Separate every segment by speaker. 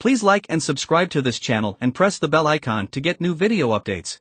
Speaker 1: Please like and subscribe to this channel and press the bell icon to get new video updates.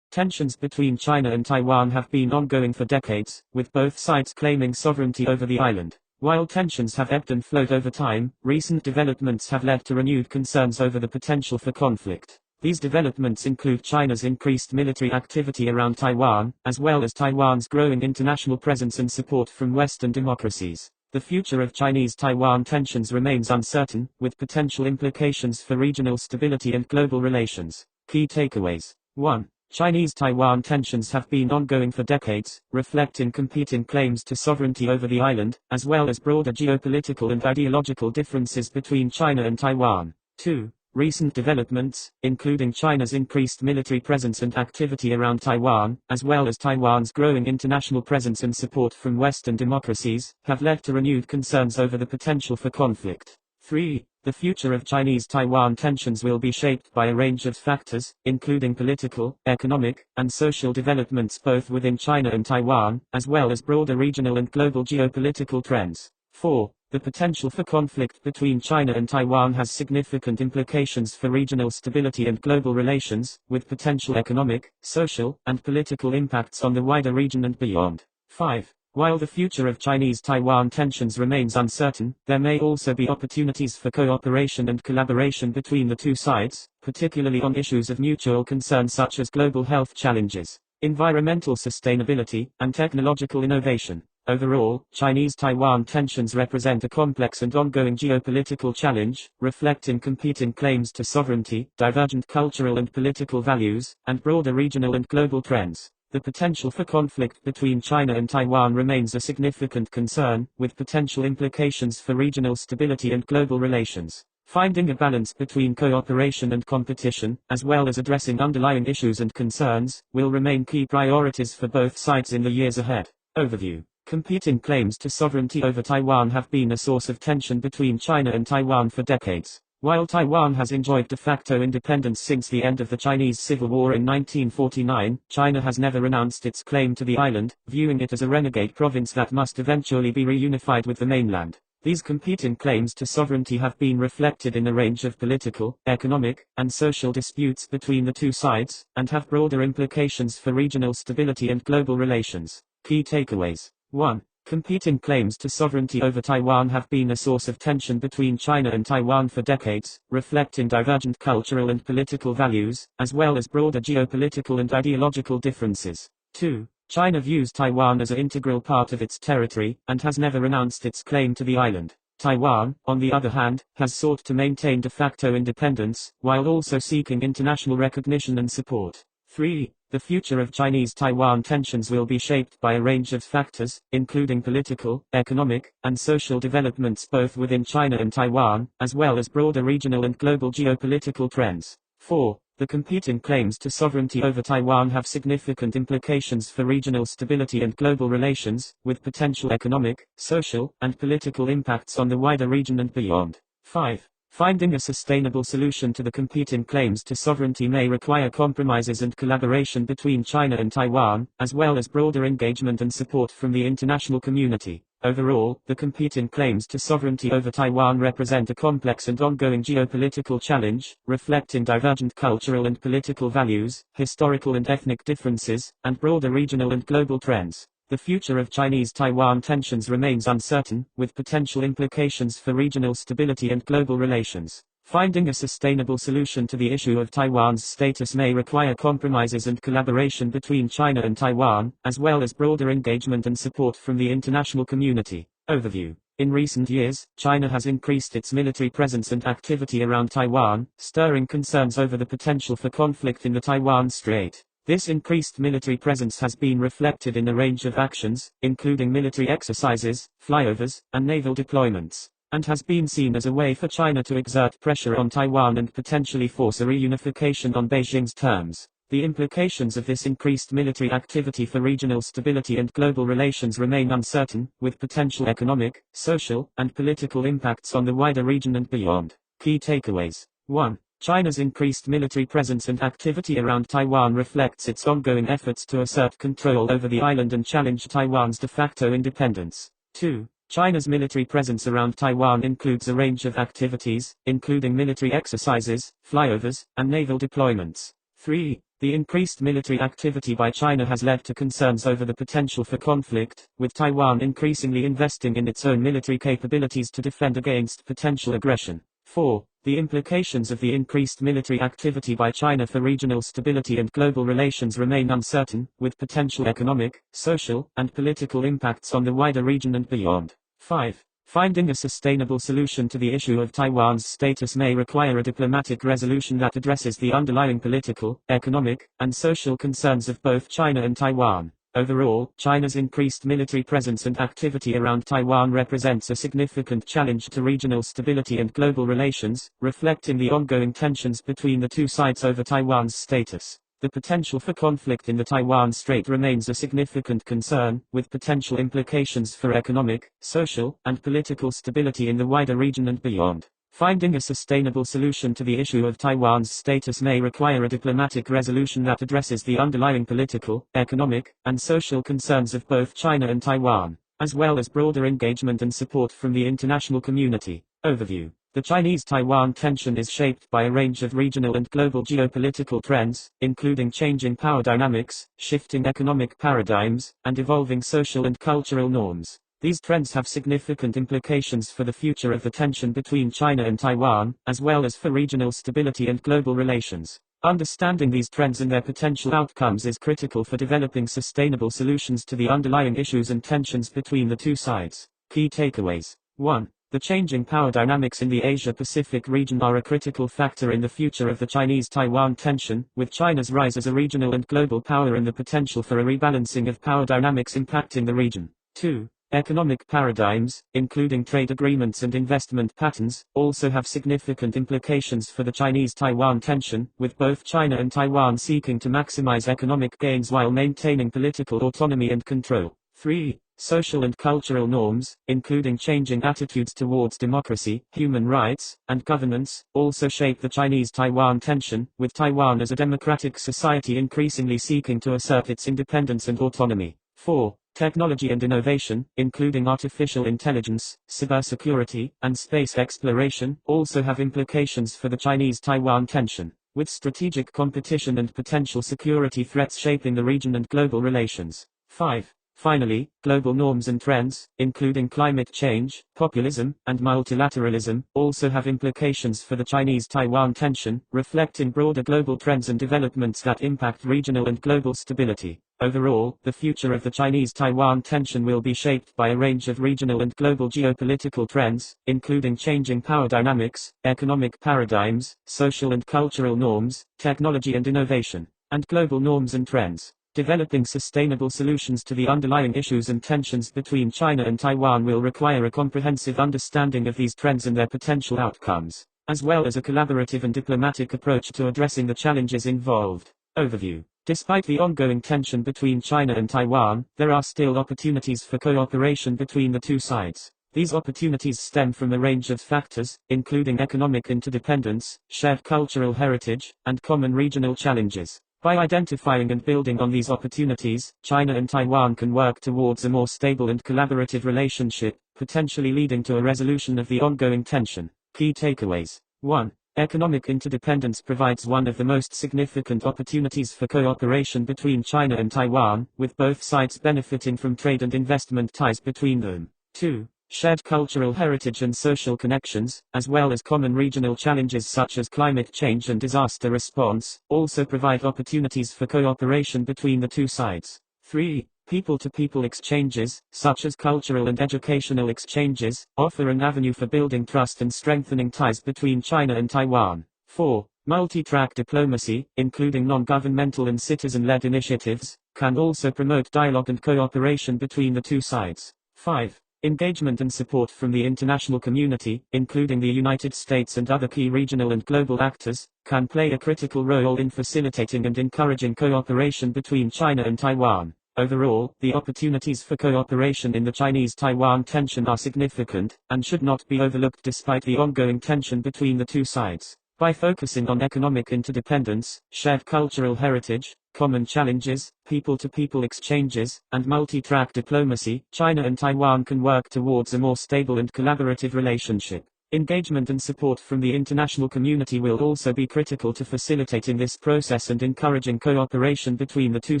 Speaker 2: Tensions between China and Taiwan have been ongoing for decades, with both sides claiming sovereignty over the island. While tensions have ebbed and flowed over time, recent developments have led to renewed concerns over the potential for conflict. These developments include China's increased military activity around Taiwan, as well as Taiwan's growing international presence and support from Western democracies. The future of Chinese Taiwan tensions remains uncertain, with potential implications for regional stability and global relations. Key takeaways. 1. Chinese Taiwan tensions have been ongoing for decades, reflecting competing claims to sovereignty over the island, as well as broader geopolitical and ideological differences between China and Taiwan. 2. Recent developments, including China's increased military presence and activity around Taiwan, as well as Taiwan's growing international presence and support from Western democracies, have led to renewed concerns over the potential for conflict. 3. The future of Chinese Taiwan tensions will be shaped by a range of factors, including political, economic, and social developments both within China and Taiwan, as well as broader regional and global geopolitical trends. 4. The potential for conflict between China and Taiwan has significant implications for regional stability and global relations, with potential economic, social, and political impacts on the wider region and beyond. 5. While the future of Chinese Taiwan tensions remains uncertain, there may also be opportunities for cooperation and collaboration between the two sides, particularly on issues of mutual concern such as global health challenges, environmental sustainability, and technological innovation. Overall, Chinese Taiwan tensions represent a complex and ongoing geopolitical challenge, reflecting competing claims to sovereignty, divergent cultural and political values, and broader regional and global trends. The potential for conflict between China and Taiwan remains a significant concern, with potential implications for regional stability and global relations. Finding a balance between cooperation and competition, as well as addressing underlying issues and concerns, will remain key priorities for both sides in the years ahead. Overview. Competing claims to sovereignty over Taiwan have been a source of tension between China and Taiwan for decades. While Taiwan has enjoyed de facto independence since the end of the Chinese Civil War in 1949, China has never renounced its claim to the island, viewing it as a renegade province that must eventually be reunified with the mainland. These competing claims to sovereignty have been reflected in a range of political, economic, and social disputes between the two sides, and have broader implications for regional stability and global relations. Key takeaways. 1. Competing claims to sovereignty over Taiwan have been a source of tension between China and Taiwan for decades, reflecting divergent cultural and political values, as well as broader geopolitical and ideological differences. 2. China views Taiwan as an integral part of its territory, and has never renounced its claim to the island. Taiwan, on the other hand, has sought to maintain de facto independence, while also seeking international recognition and support. 3. The future of Chinese Taiwan tensions will be shaped by a range of factors, including political, economic, and social developments both within China and Taiwan, as well as broader regional and global geopolitical trends. 4. The competing claims to sovereignty over Taiwan have significant implications for regional stability and global relations, with potential economic, social, and political impacts on the wider region and beyond. 5. Finding a sustainable solution to the competing claims to sovereignty may require compromises and collaboration between China and Taiwan, as well as broader engagement and support from the international community. Overall, the competing claims to sovereignty over Taiwan represent a complex and ongoing geopolitical challenge, reflecting divergent cultural and political values, historical and ethnic differences, and broader regional and global trends. The future of Chinese Taiwan tensions remains uncertain, with potential implications for regional stability and global relations. Finding a sustainable solution to the issue of Taiwan's status may require compromises and collaboration between China and Taiwan, as well as broader engagement and support from the international community. Overview. In recent years, China has increased its military presence and activity around Taiwan, stirring concerns over the potential for conflict in the Taiwan Strait. This increased military presence has been reflected in a range of actions, including military exercises, flyovers, and naval deployments, and has been seen as a way for China to exert pressure on Taiwan and potentially force a reunification on Beijing's terms. The implications of this increased military activity for regional stability and global relations remain uncertain, with potential economic, social, and political impacts on the wider region and beyond. Key takeaways. 1. China's increased military presence and activity around Taiwan reflects its ongoing efforts to assert control over the island and challenge Taiwan's de facto independence. 2. China's military presence around Taiwan includes a range of activities, including military exercises, flyovers, and naval deployments. 3. The increased military activity by China has led to concerns over the potential for conflict, with Taiwan increasingly investing in its own military capabilities to defend against potential aggression. 4. The implications of the increased military activity by China for regional stability and global relations remain uncertain, with potential economic, social, and political impacts on the wider region and beyond. 5. Finding a sustainable solution to the issue of Taiwan's status may require a diplomatic resolution that addresses the underlying political, economic, and social concerns of both China and Taiwan. Overall, China's increased military presence and activity around Taiwan represents a significant challenge to regional stability and global relations, reflecting the ongoing tensions between the two sides over Taiwan's status. The potential for conflict in the Taiwan Strait remains a significant concern, with potential implications for economic, social, and political stability in the wider region and beyond. Finding a sustainable solution to the issue of Taiwan's status may require a diplomatic resolution that addresses the underlying political, economic, and social concerns of both China and Taiwan, as well as broader engagement and support from the international community. Overview. The Chinese-Taiwan tension is shaped by a range of regional and global geopolitical trends, including changing power dynamics, shifting economic paradigms, and evolving social and cultural norms. These trends have significant implications for the future of the tension between China and Taiwan, as well as for regional stability and global relations. Understanding these trends and their potential outcomes is critical for developing sustainable solutions to the underlying issues and tensions between the two sides. Key takeaways. 1. The changing power dynamics in the Asia-Pacific region are a critical factor in the future of the Chinese-Taiwan tension, with China's rise as a regional and global power and the potential for a rebalancing of power dynamics impacting the region. 2. Economic paradigms, including trade agreements and investment patterns, also have significant implications for the Chinese-Taiwan tension, with both China and Taiwan seeking to maximize economic gains while maintaining political autonomy and control. 3. Social and cultural norms, including changing attitudes towards democracy, human rights, and governance, also shape the Chinese-Taiwan tension, with Taiwan as a democratic society increasingly seeking to assert its independence and autonomy. 4. Technology and innovation, including artificial intelligence, cybersecurity, and space exploration, also have implications for the Chinese-Taiwan tension, with strategic competition and potential security threats shaping the region and global relations. 5. Finally, global norms and trends, including climate change, populism, and multilateralism, also have implications for the Chinese-Taiwan tension, reflecting broader global trends and developments that impact regional and global stability. Overall, the future of the Chinese-Taiwan tension will be shaped by a range of regional and global geopolitical trends, including changing power dynamics, economic paradigms, social and cultural norms, technology and innovation, and global norms and trends. Developing sustainable solutions to the underlying issues and tensions between China and Taiwan will require a comprehensive understanding of these trends and their potential outcomes, as well as a collaborative and diplomatic approach to addressing the challenges involved. Overview. Despite the ongoing tension between China and Taiwan, there are still opportunities for cooperation between the two sides. These opportunities stem from a range of factors, including economic interdependence, shared cultural heritage, and common regional challenges. By identifying and building on these opportunities, China and Taiwan can work towards a more stable and collaborative relationship, potentially leading to a resolution of the ongoing tension. Key takeaways. 1. Economic interdependence provides one of the most significant opportunities for cooperation between China and Taiwan, with both sides benefiting from trade and investment ties between them. 2. Shared cultural heritage and social connections, as well as common regional challenges such as climate change and disaster response, also provide opportunities for cooperation between the two sides. 3. People-to-people exchanges, such as cultural and educational exchanges, offer an avenue for building trust and strengthening ties between China and Taiwan. 4. Multi-track diplomacy, including non-governmental and citizen-led initiatives, can also promote dialogue and cooperation between the two sides. 5. Engagement and support from the international community, including the United States and other key regional and global actors, can play a critical role in facilitating and encouraging cooperation between China and Taiwan. Overall, the opportunities for cooperation in the Chinese-Taiwan tension are significant, and should not be overlooked despite the ongoing tension between the two sides. By focusing on economic interdependence, shared cultural heritage, common challenges, people-to-people exchanges, and multi-track diplomacy, China and Taiwan can work towards a more stable and collaborative relationship. Engagement and support from the international community will also be critical to facilitating this process and encouraging cooperation between the two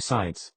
Speaker 2: sides.